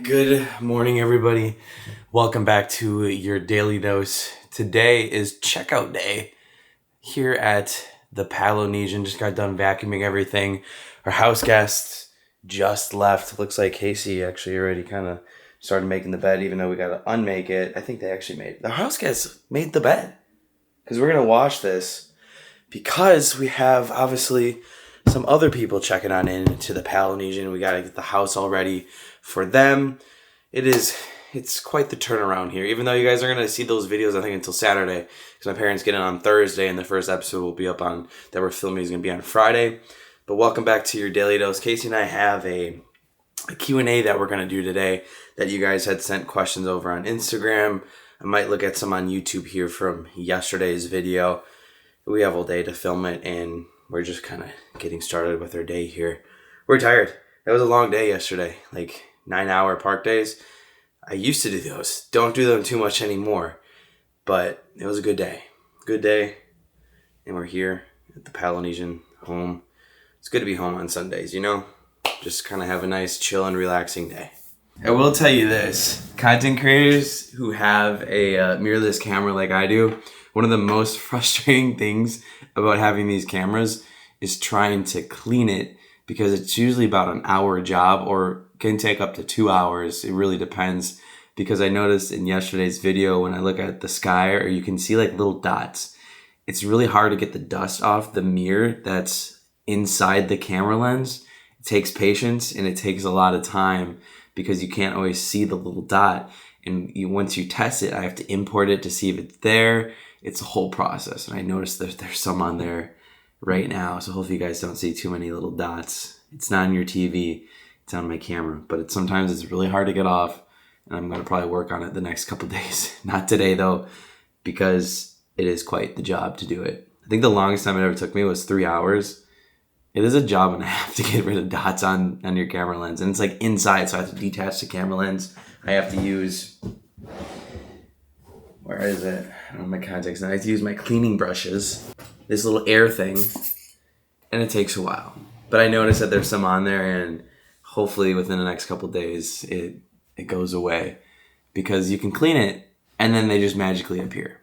Good morning, everybody. Welcome back to your daily dose. Today is checkout day here at the Pallo. Just got done vacuuming everything. Our house guests just left. Looks like Casey actually already kind of started making the bed, even though we got to unmake it. I think they actually the house guests made the bed because we're going to wash this because we have obviously some other people checking on in to the Polynesian. We got to get the house all ready for them. It's quite the turnaround here. Even though you guys are going to see those videos, I think, until Saturday, because my parents get in on Thursday, and the first episode will be up on, that we're filming, is going to be on Friday. But welcome back to your Daily Dose. Casey and I have a Q&A that we're going to do today that you guys had sent questions over on Instagram. I might look at some on YouTube here from yesterday's video. We have all day to film it, and we're just kind of getting started with our day here. We're tired. That was a long day yesterday, like 9-hour park days. I used to do those. Don't do them too much anymore. But it was a good day. Good day. And we're here at the Polynesian home. It's good to be home on Sundays, you know? Just kind of have a nice, chill, and relaxing day. I will tell you this. Content creators who have a mirrorless camera like I do, one of the most frustrating things about having these cameras is trying to clean it, because it's usually about an hour job, or can take up to 2 hours. It really depends, because I noticed in yesterday's video when I look at the sky, or you can see like little dots, it's really hard to get the dust off the mirror that's inside the camera lens. It takes patience and it takes a lot of time because you can't always see the little dot. And once you test it, I have to import it to see if it's there. It's a whole process. And I noticed that there's some on there right now, so hopefully you guys don't see too many little dots. It's not on your TV, it's on my camera, but sometimes it's really hard to get off, and I'm going to probably work on it the next couple days. Not today though, because it is quite the job to do it. I think the longest time it ever took me was 3 hours. It is a job and a half to get rid of dots on your camera lens, and it's like inside, so I have to detach the camera lens. I have to use, where is it? I don't have my contacts now. I have to use my cleaning brushes, this little air thing, and it takes a while. But I noticed that there's some on there, and hopefully within the next couple days it goes away, because you can clean it and then they just magically appear.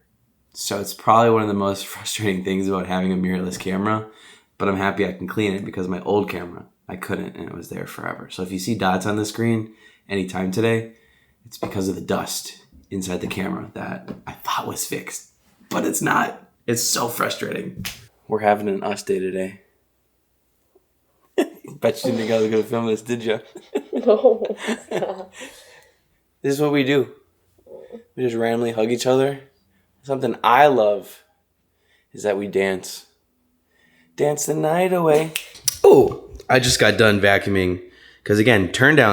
So it's probably one of the most frustrating things about having a mirrorless camera, but I'm happy I can clean it, because my old camera, I couldn't, and it was there forever. So if you see dots on the screen anytime today, it's because of the dust inside the camera that I thought was fixed, but it's not. It's so frustrating. We're having an us day today. Bet you didn't think I was going to film this, did you? No, stop. This is what we do. We just randomly hug each other. Something I love is that we dance. Dance the night away. Oh, I just got done vacuuming. Because again,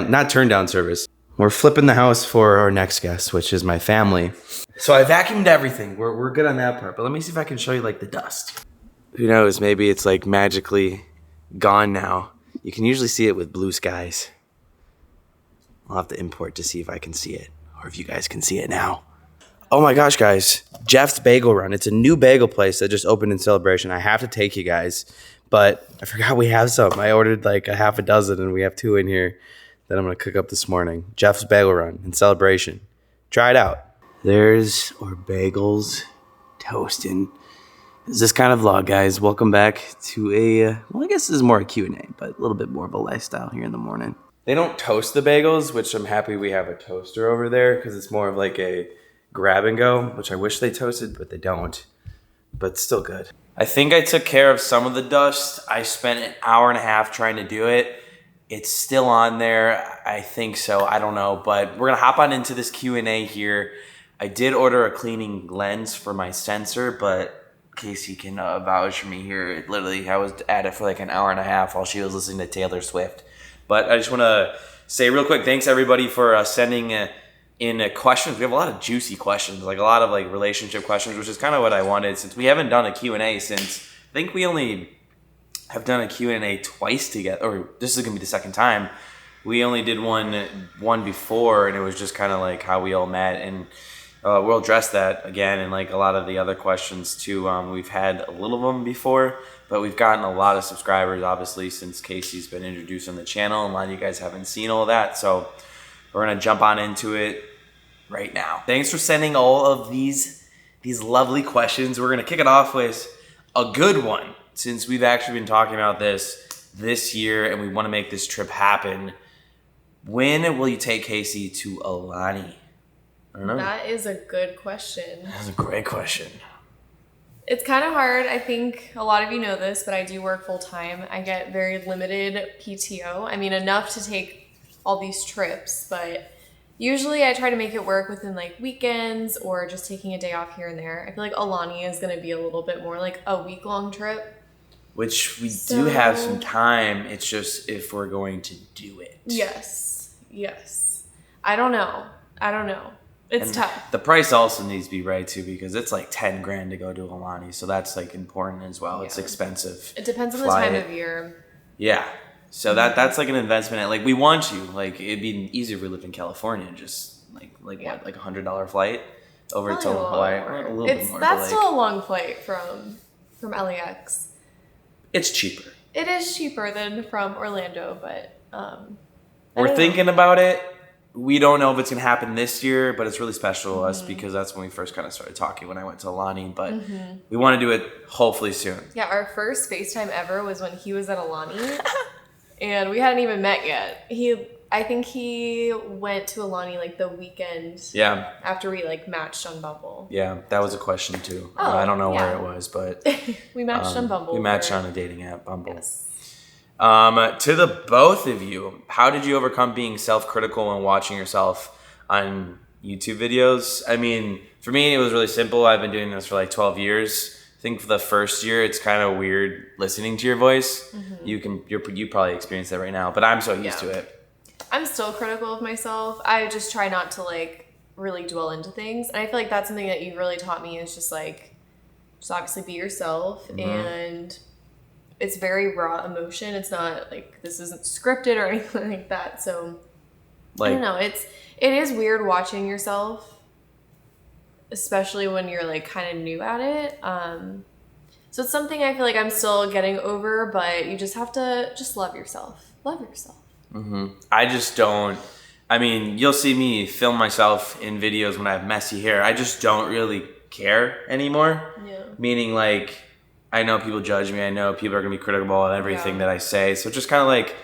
not turn down service. We're flipping the house for our next guest, which is my family. So I vacuumed everything. We're good on that part. But let me see if I can show you like the dust. Who knows? Maybe it's like magically gone now. You can usually see it with blue skies. I'll have to import to see if I can see it, or if you guys can see it now. Oh my gosh, guys. Jeff's Bagel Run. It's a new bagel place that just opened in Celebration. I have to take you guys, but I forgot we have some. I ordered like a half a dozen, and we have 2 in here that I'm going to cook up this morning. Jeff's Bagel Run in Celebration. Try it out. There's our bagels toasting. This is this kind of vlog, guys. Welcome back to well, I guess this is more a Q&A, but a little bit more of a lifestyle here in the morning. They don't toast the bagels, which I'm happy we have a toaster over there, because it's more of like a grab and go, which I wish they toasted, but they don't. But it's still good. I think I took care of some of the dust. I spent an hour and a half trying to do it. It's still on there. I think so. I don't know. But we're going to hop on into this Q&A here. I did order a cleaning lens for my sensor, but Casey can vouch for me here. Literally, I was at it for like an hour and a half while she was listening to Taylor Swift. But I just want to say real quick, thanks everybody for sending in questions. We have a lot of juicy questions, like a lot of like relationship questions, which is kind of what I wanted, since we haven't done a Q&A since, I think we only have done a Q&A twice together, or this is going to be the second time. We only did one before, and it was just kind of like how we all met, and we'll address that again, and like a lot of the other questions too. We've had a little of them before, but we've gotten a lot of subscribers, obviously, since Casey's been introduced on the channel. A lot of you guys haven't seen all of that, so We're going to jump on into it right now. Thanks for sending all of these lovely questions. We're going to kick it off with a good one, since we've actually been talking about this year and we want to make this trip happen. When will you take Casey to Alani? I don't know. That is a good question. That's a great question. It's kind of hard. I think a lot of you know this, but I do work full time. I get very limited PTO. I mean, enough to take all these trips, but usually I try to make it work within like weekends or just taking a day off here and there. I feel like Alani is going to be a little bit more like a week-long trip. Which we do have some time. It's just if we're going to do it. Yes. I don't know. It's tough. The price also needs to be right too, because it's like $10,000 to go to Alani, so that's like important as well. Yeah. It's expensive. It depends on the time of year. Yeah, so that's like an investment. Like we want you. Like it'd be easier if we lived in California, just like what, like $100 flight over to Hawaii, a little bit more. That's still a long flight from LAX. It's cheaper. It is cheaper than from Orlando, but we're thinking about it. We don't know if it's going to happen this year, but it's really special to us because that's when we first kind of started talking when I went to Alani. But we want to do it hopefully soon. Yeah, our first FaceTime ever was when he was at Alani, and we hadn't even met yet. I think he went to Alani like the weekend after we like matched on Bumble. Yeah, that was a question too. I don't know where it was, but we matched on Bumble. We matched on a dating app, Bumble. Yes. To the both of you, how did you overcome being self-critical when watching yourself on YouTube videos? I mean, for me, it was really simple. I've been doing this for like 12 years. I think for the first year, it's kind of weird listening to your voice. You probably experience that right now, but I'm so used to it. I'm still critical of myself. I just try not to like really dwell into things. And I feel like that's something that you've really taught me is just obviously be yourself and it's very raw emotion. It's not like this isn't scripted or anything like that. So I don't know. It is weird watching yourself, especially when you're like kind of new at it. So it's something I feel like I'm still getting over, but you just have to just love yourself. Love yourself. I just don't. I mean, you'll see me film myself in videos when I have messy hair. I just don't really care anymore. Yeah. Meaning like, I know people judge me. I know people are going to be critical of everything that I say. So just kind of like,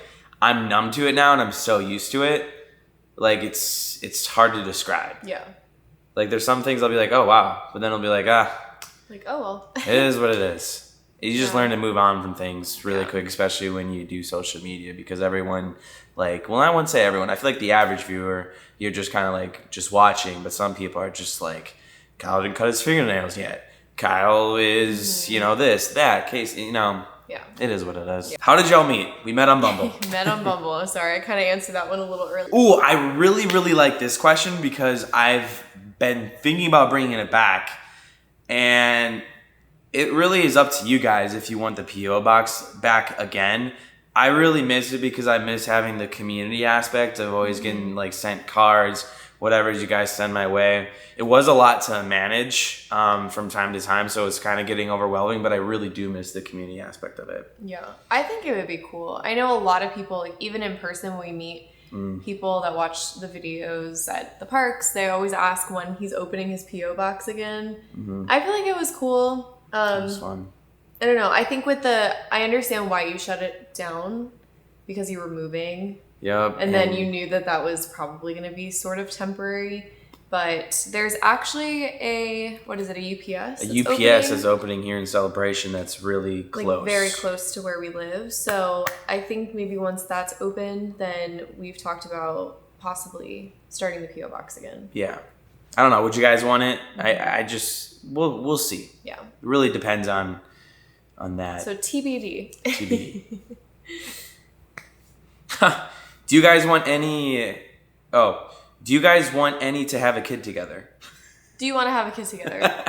I'm numb to it now and I'm so used to it. Like it's hard to describe. Yeah. Like there's some things I'll be like, oh wow. But then I'll be like, like, oh well. It is what it is. You just learn to move on from things really quick, especially when you do social media, because everyone like, well, I wouldn't say everyone. I feel like the average viewer, you're just kind of like just watching. But some people are just like, Kyle didn't cut his fingernails yet. Kyle is, this, that, case, Yeah. It is what it is. Yeah. How did y'all meet? We met on Bumble. Met on Bumble. Sorry, I kind of answered that one a little early. Ooh, I really, really like this question because I've been thinking about bringing it back. And it really is up to you guys if you want the P.O. box back again. I really miss it because I miss having the community aspect of always getting like sent cards, whatever you guys send my way. It was a lot to manage from time to time, so it's kind of getting overwhelming, but I really do miss the community aspect of it. Yeah, I think it would be cool. I know a lot of people, like even in person when we meet people that watch the videos at the parks, they always ask when he's opening his P.O. box again. I feel like it was cool. It was fun. I don't know. I think I understand why you shut it down because you were moving. Yep. And then you knew that was probably going to be sort of temporary. But there's actually a UPS? A UPS is opening here in Celebration that's really close. Like very close to where we live. So I think maybe once that's open, then we've talked about possibly starting the P.O. box again. Yeah. I don't know. Would you guys want it? We'll see. Yeah. It really depends on that. So TBD. TBD. Do you guys want any to have a kid together? Do you want to have a kid together?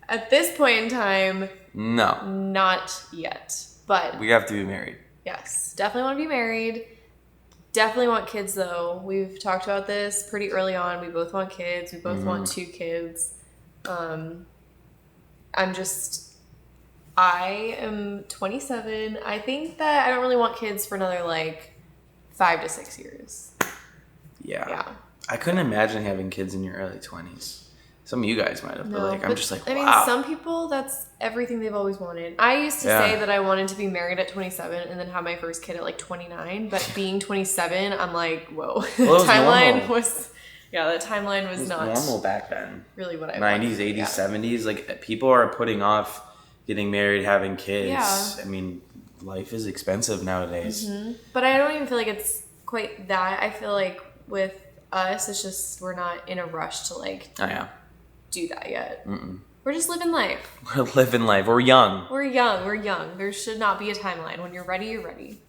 At this point in time, no. Not yet. But we have to be married. Yes. Definitely want to be married. Definitely want kids though. We've talked about this pretty early on. We both want kids. We both want 2 kids. I am 27. I think that I don't really want kids for another 5 to 6 years. Yeah. I couldn't imagine having kids in your early 20s. Some of you guys might have, but I'm just like, wow. I mean, some people, that's everything they've always wanted. I used to say that I wanted to be married at 27 and then have my first kid at like 29, but being 27, I'm like, whoa. The timeline was not normal back then. Really what I 90s, 80s, 70s. Like, people are putting off getting married, having kids. Yeah. I mean, life is expensive nowadays. Mm-hmm. But I don't even feel like it's quite that. I feel like with us, it's just we're not in a rush to like do that yet. Mm-mm. We're just living life. We're living life. We're young. We're young. There should not be a timeline. When you're ready, you're ready.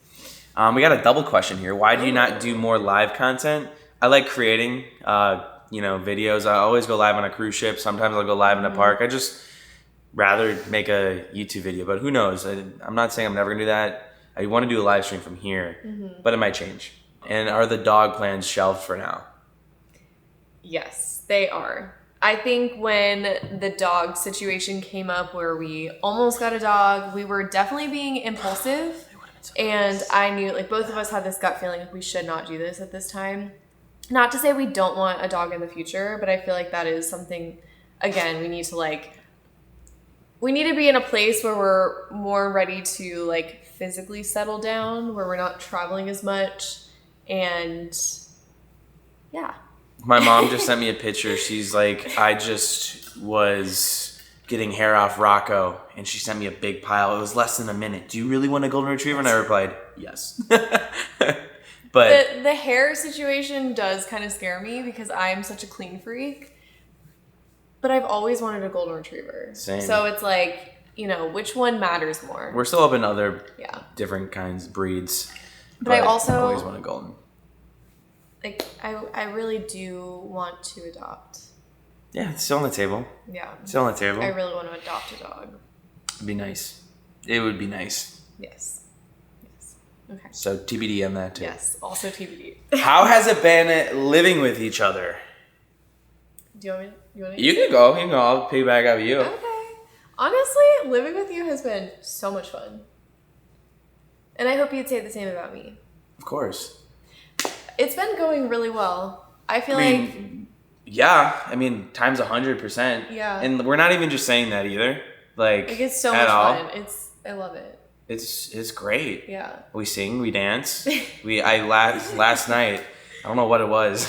We got a double question here. Why do you not do more live content? I like creating, videos. I always go live on a cruise ship. Sometimes I'll go live in a park. I just rather make a YouTube video, but who knows? I'm not saying I'm never gonna do that. I want to do a live stream from here, but it might change. And are the dog plans shelved for now? Yes, they are. I think when the dog situation came up where we almost got a dog, we were definitely being impulsive. And I knew, like, both of us had this gut feeling like we should not do this at this time. Not to say we don't want a dog in the future, but I feel like that is something, again, we need to be in a place where we're more ready to, like, physically settle down, where we're not traveling as much. And, yeah. My mom just sent me a picture. She's like, I just was getting hair off Rocco, and she sent me a big pile. It was less than a minute. Do you really want a golden retriever? And I replied, yes. But the hair situation does kind of scare me because I'm such a clean freak. But I've always wanted a golden retriever. Same. So it's like, which one matters more? We're still open to other different kinds of breeds. But I also always want a golden. Like, I really do want to adopt. Yeah, it's still on the table. Yeah. It's still on the table. I really want to adopt a dog. It'd be nice. It would be nice. Yes. Okay. So TBD on that too. Yes, also TBD. How has it been living with each other? Do you want me to? You can go. I'll piggyback off you. Okay. Honestly, living with you has been so much fun. And I hope you'd say the same about me. Of course. It's been going really well. I feel like... Yeah. I mean, times 100%. Yeah. And we're not even just saying that either. Like, it's so much fun. I love it. It's great. Yeah. We sing, we dance. Last night, I don't know what it was.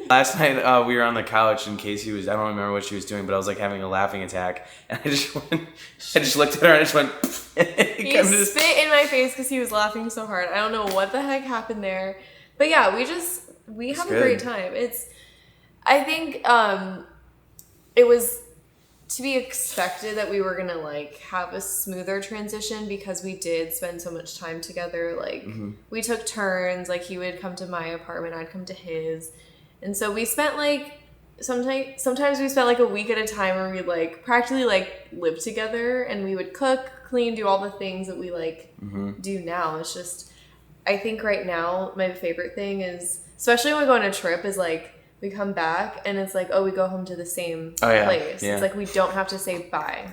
Last night we were on the couch and Casey I don't remember what she was doing, but I was like having a laughing attack. And I just looked at her and I just went. He spit in my face because he was laughing so hard. I don't know what the heck happened there. But yeah, we have a great time. I think it was to be expected that we were gonna like have a smoother transition because we did spend so much time together. Like we took turns. Like he would come to my apartment, I'd come to his, and so we spent like sometimes we spent like a week at a time where we'd like practically like live together, and we would cook, clean, do all the things that we like do now. It's just I think right now my favorite thing is, especially when we go on a trip, is like we come back and it's like, oh, we go home to the same place. Yeah. It's like we don't have to say bye.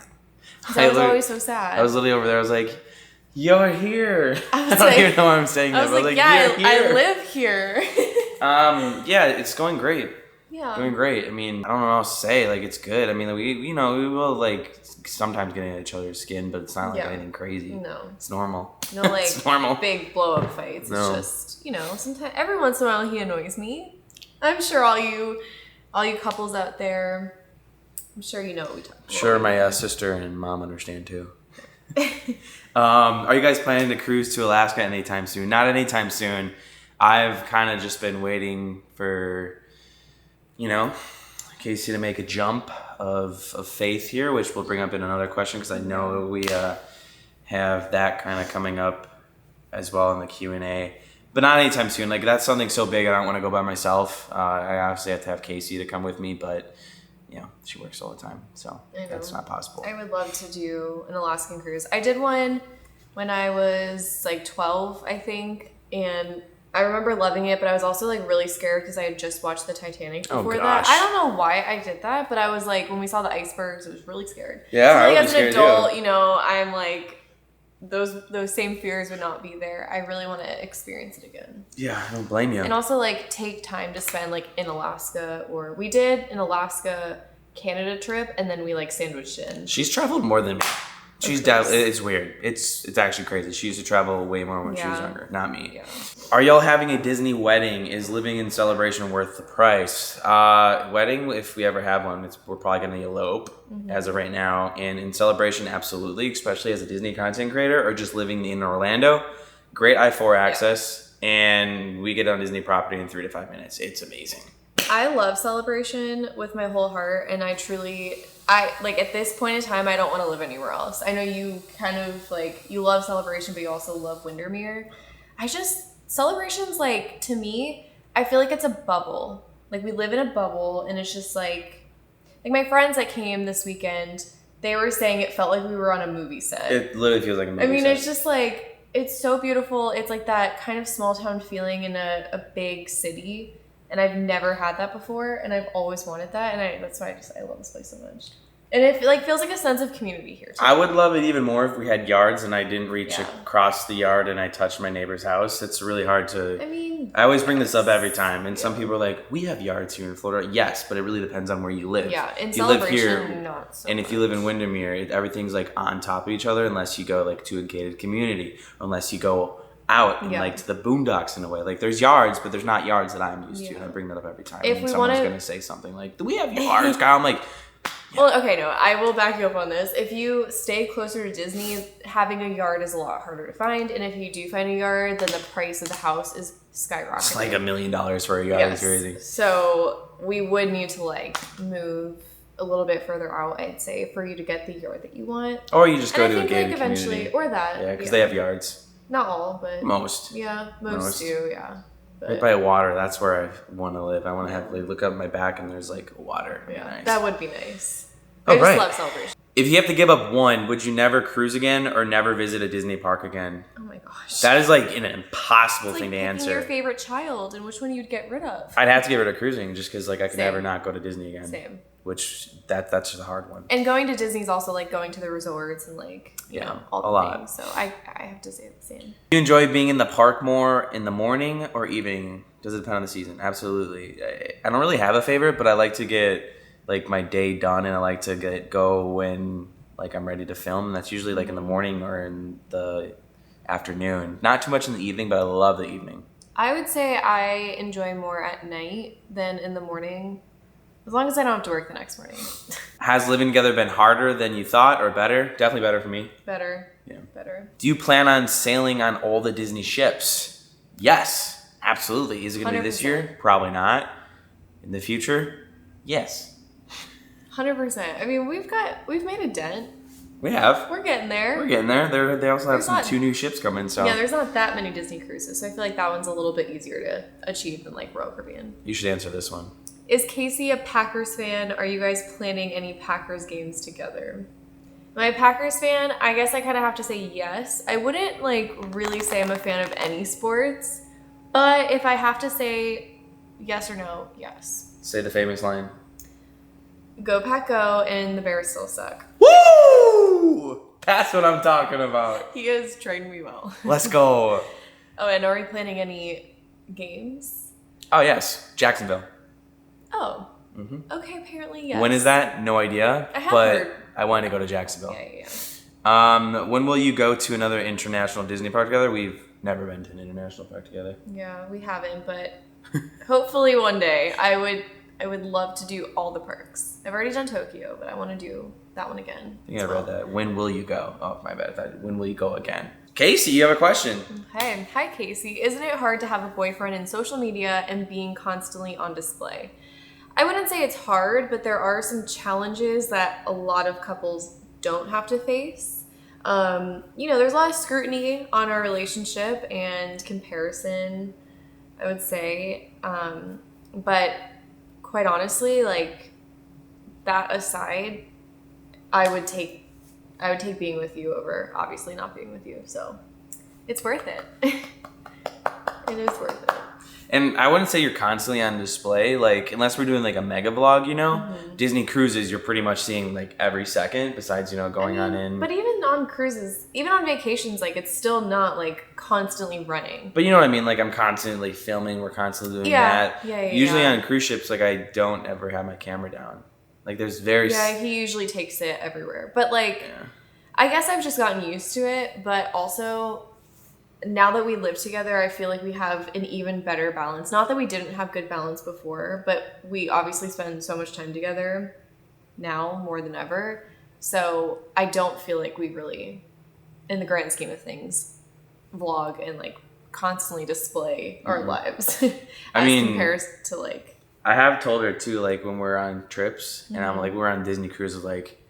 That was always so sad. I was literally over there. I was like, you're here. I don't even know why I'm saying that. I was like, yeah, I live here. Yeah, it's going great. Yeah. Doing great. I mean, I don't know what else to say. Like, it's good. I mean, we will, like, sometimes get in each other's skin, but it's not, like, anything crazy. No. It's normal. No, like, it's normal. Big blow-up fights. No. It's just, sometimes, every once in a while he annoys me. I'm sure all you couples out there, I'm sure you know what we talk about. Sure, my sister and mom understand, too. Are you guys planning to cruise to Alaska anytime soon? Not anytime soon. I've kind of just been waiting for... Casey to make a jump of faith here, which we'll bring up in another question because I know we have that kind of coming up as well in the Q&A. But not anytime soon. Like, that's something so big I don't want to go by myself. I obviously have to have Casey to come with me, but, she works all the time. So that's not possible. I would love to do an Alaskan cruise. I did one when I was, like, 12, I think, and... I remember loving it, but I was also like really scared because I had just watched the Titanic before that. I don't know why I did that, but I was like, when we saw the icebergs, I was really scared. Yeah, so, like, I as an adult, I'm like, those same fears would not be there. I really want to experience it again. Yeah, I don't blame you. And also like take time to spend like in Alaska, or we did an Alaska Canada trip and then we like sandwiched in. She's traveled more than me. It's weird. It's actually crazy. She used to travel way more when she was younger. Not me. Yeah. Are y'all having a Disney wedding? Is living in Celebration worth the price? Wedding, if we ever have one, we're probably going to elope as of right now. And in Celebration, absolutely, especially as a Disney content creator or just living in Orlando. Great I-4 access, and we get on Disney property in 3 to 5 minutes. It's amazing. I love Celebration with my whole heart, and I like at this point in time, I don't want to live anywhere else. I know you kind of like, you love Celebration, but you also love Windermere. Celebration's like, to me, I feel like it's a bubble. Like we live in a bubble, and it's just like my friends that came this weekend, they were saying it felt like we were on a movie set. It literally feels like a movie set. I mean, it's just like, it's so beautiful. It's like that kind of small town feeling in a big city. And I've never had that before, and I've always wanted that, and that's why I love this place so much. And it like feels like a sense of community here too. I would love it even more if we had yards and I didn't reach across the yard and I touched my neighbor's house. It's really hard to. I mean, I always bring this up every time, and some people are like, "We have yards here in Florida." Yes, but it really depends on where you live. Yeah, in if you live Celebration, here, not so and much. if you live in Windermere, everything's like on top of each other, unless you go like to a gated community, unless you go out and like to the boondocks in a way. Like there's yards, but there's not yards that I'm used to, and I bring that up every time. If and we someone's gonna say something like, "Do we have yards?" I'm like. Well, okay, no, I will back you up on this. If you stay closer to Disney, having a yard is a lot harder to find, and if you do find a yard, then the price of the house is skyrocketing. It's like $1 million for a yard. Yes. It's crazy. So we would need to like move a little bit further out, I'd say, for you to get the yard that you want. Or you just go to a think, gated like, eventually, community. or that. Yeah, because they have yards. Not all, but most. Yeah, most do. Yeah. But, right by water. That's where I want to live. I want to have look up my back and there's like water. Yeah, nice. that would be nice. Oh, I just love Celebration. If you have to give up one, would you never cruise again or never visit a Disney park again? Oh my gosh. That is like an impossible it's thing like to answer. Your favorite child and which one you'd get rid of. I'd have to get rid of cruising just because like I can never not go to Disney again. Same. Which that's just a hard one. And going to Disney is also like going to the resorts and like you know all the things. So I have to say the same. Do you enjoy being in the park more in the morning or evening? Does it depend on the season? Absolutely. I don't really have a favorite, but I like to get like my day done, and I like to go when like I'm ready to film. And that's usually like in the morning or in the afternoon. Not too much in the evening, but I love the evening. I would say I enjoy more at night than in the morning, as long as I don't have to work the next morning. Has living together been harder than you thought or better? Definitely better for me. Better. Yeah. Better. Do you plan on sailing on all the Disney ships? Yes, absolutely. Is it going to be this 100%. year? Probably not. In the future? Yes. 100%. I mean, we've made a dent. We have. We're getting there. We're getting there. They also have two new ships coming. So yeah, there's not that many Disney cruises, so I feel like that one's a little bit easier to achieve than like Royal Caribbean. You should answer this one. Is Casey a Packers fan? Are you guys planning any Packers games together? Am I a Packers fan? I guess I kind of have to say yes. I wouldn't like really say I'm a fan of any sports, but if I have to say yes or no, yes. Say the famous line. Go Pack Go, and the Bears still suck. Woo! That's what I'm talking about. He has trained me well. Let's go. Oh, and are we planning any games? Oh, yes. Jacksonville. Oh. Mm-hmm. Okay, apparently yes. When is that? No idea. I have but heard. I want to go to Jacksonville. Yeah. When will you go to another international Disney park together? We've never been to an international park together. Yeah, we haven't, but hopefully one day. I would love to do all the parks. I've already done Tokyo, but I want to do that one again. I think I read that. When will you go? Oh, my bad. When will you go again? Casey, you have a question. Hey. Hi, Casey. Isn't it hard to have a boyfriend in social media and being constantly on display? I wouldn't say it's hard, but there are some challenges that a lot of couples don't have to face. There's a lot of scrutiny on our relationship and comparison, I would say. But quite honestly, like that aside, I would take being with you over obviously not being with you. So it's worth it. It is worth it. And I wouldn't say you're constantly on display, like unless we're doing like a mega vlog, Disney cruises, you're pretty much seeing like every second besides, going on in. But even on cruises, even on vacations, like it's still not like constantly running. But you know what I mean? Like I'm constantly filming. We're constantly doing that. Yeah. Usually on cruise ships, like I don't ever have my camera down. Like there's very... Yeah, he usually takes it everywhere. But like, I guess I've just gotten used to it. But also, now that we live together, I feel like we have an even better balance. Not that we didn't have good balance before, but we obviously spend so much time together now more than ever. So I don't feel like we really, in the grand scheme of things, vlog and like constantly display our lives compared to like... I have told her too, like when we're on trips and I'm like, we're on Disney cruises, like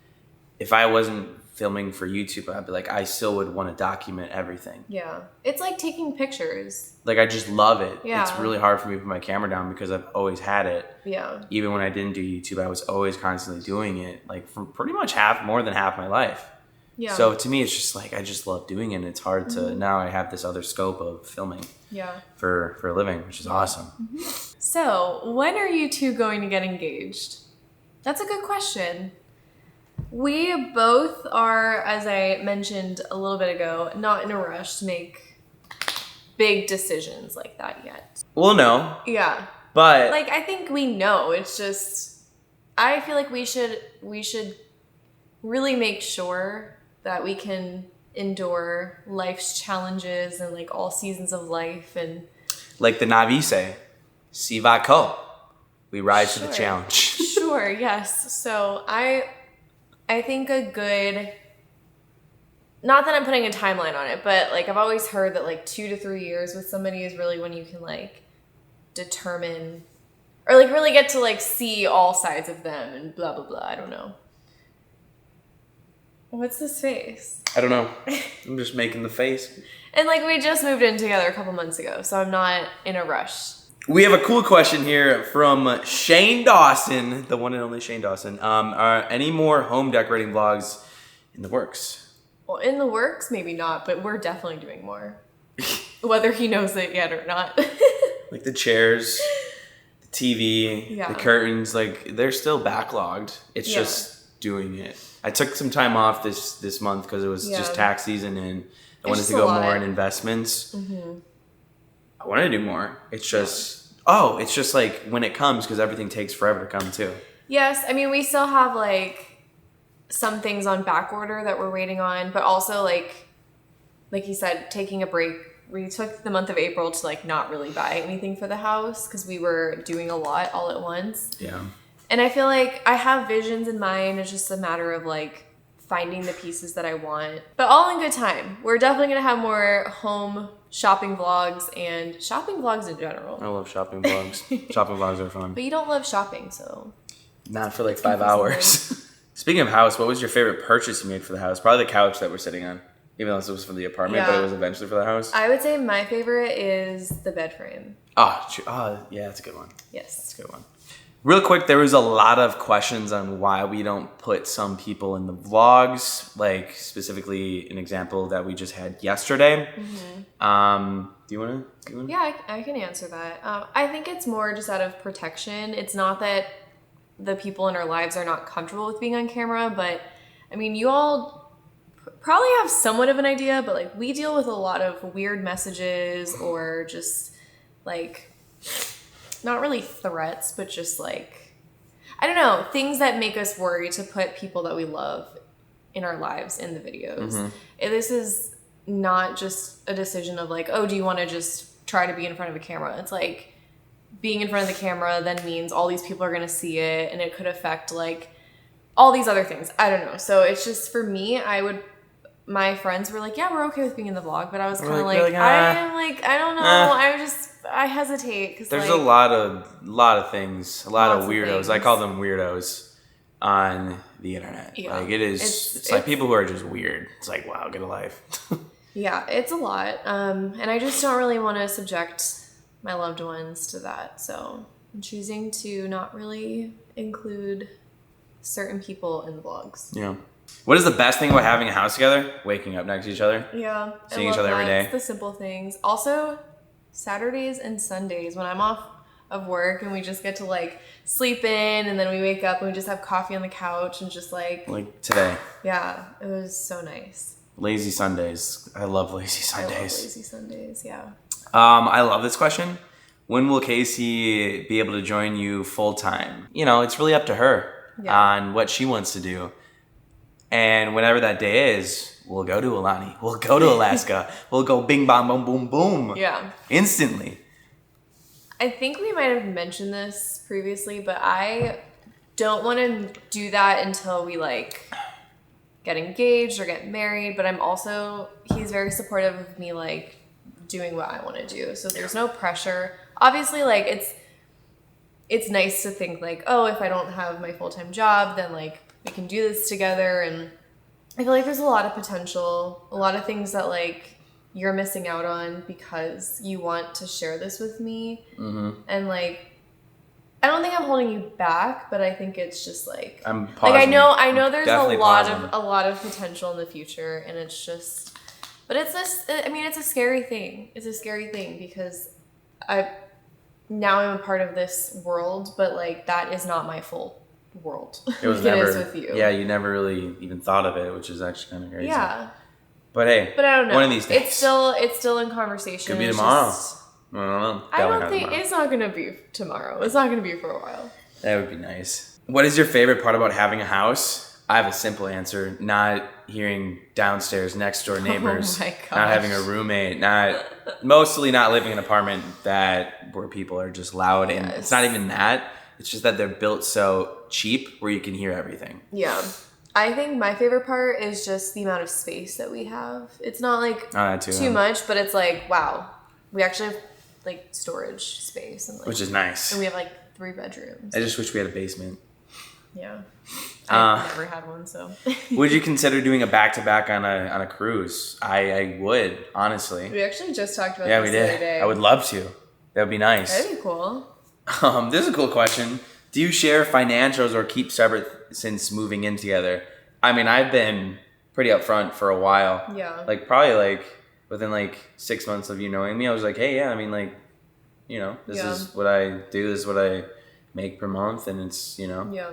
if I wasn't filming for YouTube, I'd be like, I still would want to document everything. Yeah. It's like taking pictures. Like I just love it. Yeah. It's really hard for me to put my camera down because I've always had it. Yeah. Even when I didn't do YouTube, I was always constantly doing it, like for pretty much more than half my life. Yeah. So to me, it's just like, I just love doing it. And it's hard to, now I have this other scope of filming for a living, which is awesome. So when are you two going to get engaged? That's a good question. We both are, as I mentioned a little bit ago, not in a rush to make big decisions like that yet. Well, no. Yeah. But like, I think we know. It's just, I feel like we should really make sure that we can endure life's challenges and like all seasons of life, and like the Navi say, si va co. We rise to the challenge. Sure, yes. So I think a good, not that I'm putting a timeline on it, but like I've always heard that like 2 to 3 years with somebody is really when you can like determine or like really get to like see all sides of them and blah, blah, blah. I don't know. What's this face? I don't know. I'm just making the face. And like we just moved in together a couple months ago, so I'm not in a rush. We have a cool question here from Shane Dawson, the one and only Shane Dawson. Are any more home decorating vlogs in the works? Well, in the works, maybe not, but we're definitely doing more. Whether he knows it yet or not. Like the chairs, the TV, the curtains, like they're still backlogged. It's just doing it. I took some time off this month because it was just tax season and I wanted to go more in investments. I wanted to do more. It's just, it's just like when it comes, because everything takes forever to come too. Yes. I mean, we still have like some things on back order that we're waiting on, but also like you said, taking a break. We took the month of April to like not really buy anything for the house because we were doing a lot all at once. Yeah. And I feel like I have visions in mind. It's just a matter of like finding the pieces that I want. But all in good time. We're definitely going to have more home shopping vlogs and shopping vlogs in general. I love shopping vlogs. Shopping vlogs are fun. But you don't love shopping, so. Not for like 5 hours. Speaking of house, what was your favorite purchase you made for the house? Probably the couch that we're sitting on. Even though this was for the apartment, but it was eventually for the house. I would say my favorite is the bed frame. Oh, yeah, that's a good one. Yes. That's a good one. Real quick, there was a lot of questions on why we don't put some people in the vlogs, like specifically an example that we just had yesterday. Do you want to? Yeah, I can answer that. I think it's more just out of protection. It's not that the people in our lives are not comfortable with being on camera, but I mean, you all probably have somewhat of an idea, but like we deal with a lot of weird messages or just like not really threats, but just like, I don't know, things that make us worry to put people that we love in our lives in the videos. And this is not just a decision of like, oh, do you want to just try to be in front of a camera? It's like being in front of the camera then means all these people are going to see it and it could affect like all these other things. I don't know. So it's just for me, my friends were like, yeah, we're okay with being in the vlog, but I was kind of like, I don't know. I hesitate. Cause there's a lot of things, a lot of weirdos. I call them weirdos on the internet. Yeah. Like it's like people who are just weird. It's like, wow, get a life. Yeah, it's a lot. And I just don't really want to subject my loved ones to that. So I'm choosing to not really include certain people in the vlogs. Yeah. What is the best thing about having a house together? Waking up next to each other. Yeah. Seeing each other every day. It's the simple things. Also, Saturdays and Sundays when I'm off of work, and we just get to like sleep in, and then we wake up and we just have coffee on the couch and just like today. Yeah, it was so nice. Lazy Sundays. I love lazy Sundays. I love lazy Sundays, yeah. I love this question. When will Casey be able to join you full time? You know, it's really up to her on what she wants to do. And whenever that day is, we'll go to Alani. We'll go to Alaska. We'll go bing, bong, boom, boom, boom. Yeah. Instantly. I think we might have mentioned this previously, but I don't want to do that until we like get engaged or get married. But he's very supportive of me like doing what I want to do. So there's no pressure. Obviously, like it's nice to think like, oh, if I don't have my full-time job, then like we can do this together. And I feel like there's a lot of potential, a lot of things that like you're missing out on because you want to share this with me. Mm-hmm. And like, I don't think I'm holding you back, but I think it's just like, I'm pausing. Like I know there's a lot pausing. of potential in the future, and it's just, but it's a scary thing. It's a scary thing because now I'm a part of this world, but like that is not my full world. It was never, it is with you. Yeah, you never really even thought of it, which is actually kind of crazy. Yeah. But hey, I don't know. One of these days. It's still in conversation. Could be tomorrow. I don't know. I don't think it's not going to be tomorrow. It's not going to be for a while. That would be nice. What is your favorite part about having a house? I have a simple answer. Not hearing downstairs next door neighbors. Oh my gosh. Not having a roommate. Mostly not living in an apartment where people are just loud. And it's not even that. It's just that they're built so cheap where you can hear everything. Yeah. I think my favorite part is just the amount of space that we have. It's not like too much, but it's like, wow, we actually have like storage space. And, like, which is nice. And we have like 3 bedrooms. I just wish we had a basement. Yeah. I've never had one, so. Would you consider doing a back-to-back on a cruise? I would, honestly. We actually just talked about this the other day. I would love to. That would be nice. That'd be cool. This is a cool question. Do you share financials or keep separate since moving in together? I mean, I've been pretty upfront for a while. Yeah. Like probably like within like 6 months of you knowing me, I was like, hey, yeah, I mean like, you know, this is what I do. This is what I make per month. And it's, you know. Yeah.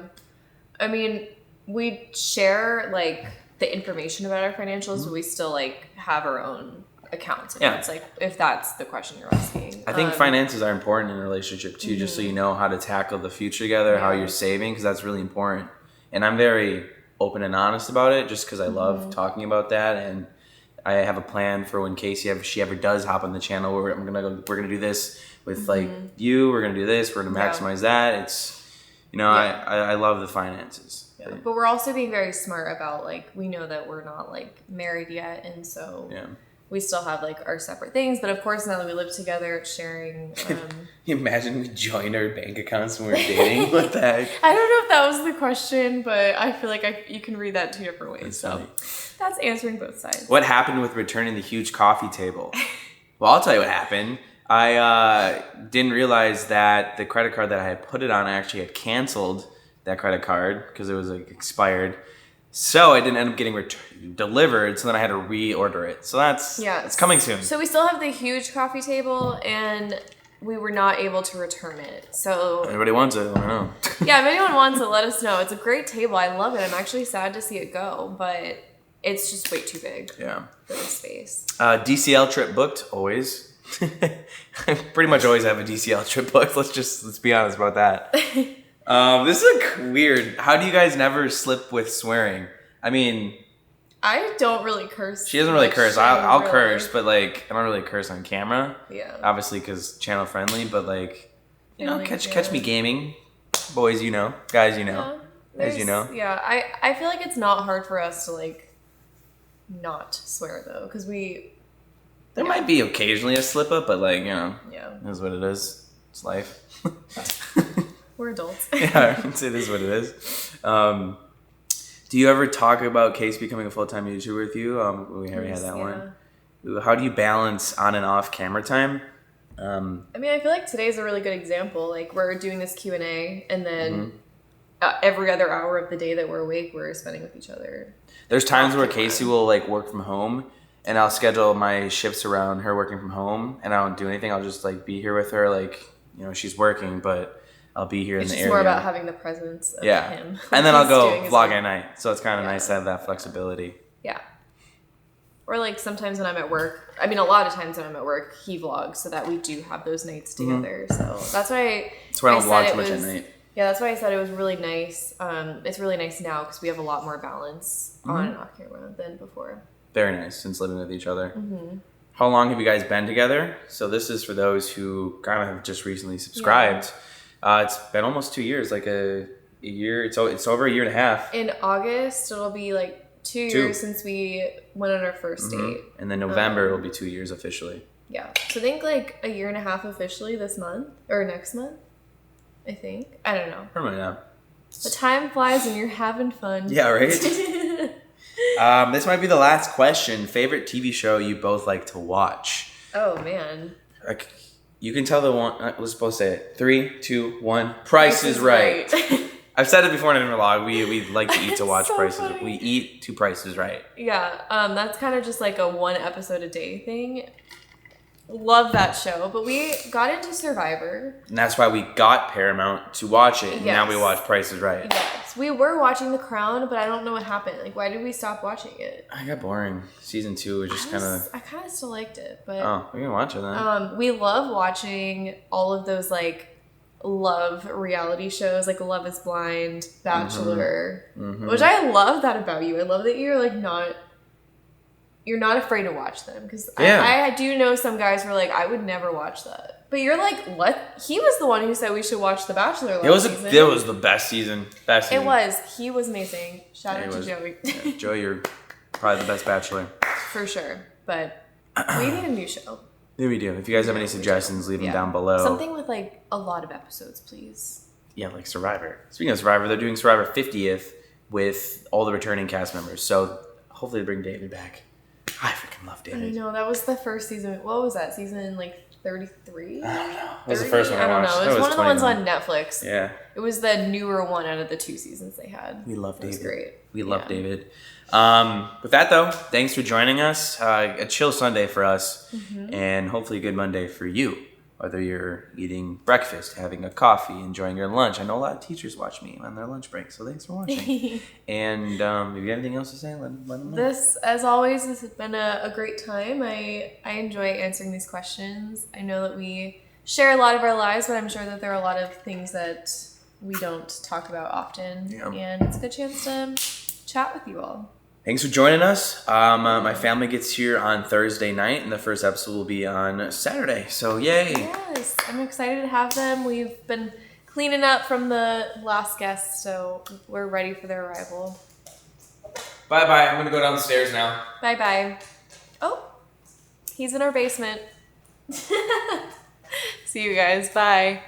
I mean, we share like the information about our financials, but we still like have our own accounts. It's like, if that's the question you're asking. I think finances are important in a relationship too, just so you know how to tackle the future together, how you're saving, because that's really important. And I'm very open and honest about it just because I love talking about that. And I have a plan for when Casey, if she ever does hop on the channel, we're gonna do this with like you, we're gonna do this, we're gonna maximize that. It's, you know, I love the finances. Yeah. But we're also being very smart about like, we know that we're not like married yet, and so we still have like our separate things. But of course, now that we live together, it's sharing. You imagine we joined our bank accounts when we were dating? What the heck? I don't know if that was the question, but I feel like you can read that 2 different ways. So that's answering both sides. What happened with returning the huge coffee table? Well, I'll tell you what happened. I didn't realize that the credit card that I had put it on, I actually had canceled that credit card because it was like expired. So I didn't end up getting delivered. So then I had to reorder it. So it's coming soon. So we still have the huge coffee table, and we were not able to return it. So anybody wants it? I don't know. Yeah, if anyone wants it, let us know. It's a great table. I love it. I'm actually sad to see it go, but it's just way too big. For the space. DCL trip booked always. Pretty much always have a DCL trip booked. Let's be honest about that. This is weird. How do you guys never slip with swearing? I mean, I don't really curse. She doesn't really curse. I'll curse, but like I don't really curse on camera. Yeah. Obviously, because channel friendly, but like, you know, catch me gaming, boys. You know, guys. You know, as you know. Yeah, I feel like it's not hard for us to like not swear though, because there might be occasionally a slip up, but like, you know, it is what it is. It's life. We're adults. It is what it is. Do you ever talk about Case becoming a full-time YouTuber with you? We already had that one. How do you balance on and off camera time? I mean, I feel like today's a really good example. Like, we're doing this Q&A, and then every other hour of the day that we're awake, we're spending with each other. There's times where Casey will like work from home, and I'll schedule my shifts around her working from home, and I don't do anything. I'll just like be here with her, like she's working, but I'll be here in the area. It's just more about having the presence of him. And then I'll go vlog at night. So it's kind of nice to have that flexibility. Yeah. Or like sometimes when I'm at work, I mean, a lot of times when I'm at work, he vlogs so that we do have those nights together. So that's why I don't vlog too much at night. Yeah, that's why I said it was really nice. It's really nice now because we have a lot more balance on and off camera than before. Very nice since living with each other. How long have you guys been together? So this is for those who kind of have just recently subscribed. It's been almost 2 years, like a year. It's over a year and a half. In August, it'll be like 2 years since we went on our first date. And then November, it'll be 2 years officially. Yeah. So I think like a year and a half officially this month or next month. I think. I don't know. Probably not. The time flies when you're having fun. Yeah, right? This might be the last question. Favorite TV show you both like to watch? Oh, man. You can tell the one. Let's supposed to say it. 3, 2, 1. Price is Right. I've said it before in a vlog. We like to eat to watch so Prices. Funny. We eat to Price is Right. Yeah. That's kind of just like a 1 episode a day thing. Love that show, but we got into Survivor. And that's why we got Paramount to watch it. And now we watch Price is Right. Yes. We were watching The Crown, but I don't know what happened. Like, why did we stop watching it? I got boring. Season 2 was just kind of... I kind of still liked it, but... Oh, we're going to watch it then. We love watching all of those, like, love reality shows, like Love is Blind, Bachelor, which I love that about you. I love that you're, like, you're not afraid to watch them, because I do know some guys who are like, I would never watch that. But you're like, what? He was the one who said we should watch The Bachelor last season. It was the best season. It was. He was amazing. Shout out to Joey. Yeah, Joey, you're probably the best Bachelor. For sure. But we need a new show. Yeah, we do. If you guys have any suggestions, leave them down below. Something with like a lot of episodes, please. Yeah, like Survivor. Speaking of Survivor, they're doing Survivor 50th with all the returning cast members. So hopefully they bring David back. I freaking love David. I know, that was the first season. What was that? Season like 33? I don't know. It was the first one I watched. I don't know. It was one of the ones on Netflix. Yeah. It was the newer one out of the 2 seasons they had. We love David. It was great. We love David. With that though, thanks for joining us. A chill Sunday for us, and hopefully a good Monday for you. Whether you're eating breakfast, having a coffee, enjoying your lunch. I know a lot of teachers watch me on their lunch break, so thanks for watching. And if you have anything else to say, let them know. This, as always, this has been a great time. I enjoy answering these questions. I know that we share a lot of our lives, but I'm sure that there are a lot of things that we don't talk about often. Yeah. And it's a good chance to chat with you all. Thanks for joining us. My family gets here on Thursday night, and the first episode will be on Saturday. So, yay! Yes, I'm excited to have them. We've been cleaning up from the last guest, so we're ready for their arrival. Bye-bye. I'm going to go downstairs now. Bye-bye. Oh, he's in our basement. See you guys. Bye.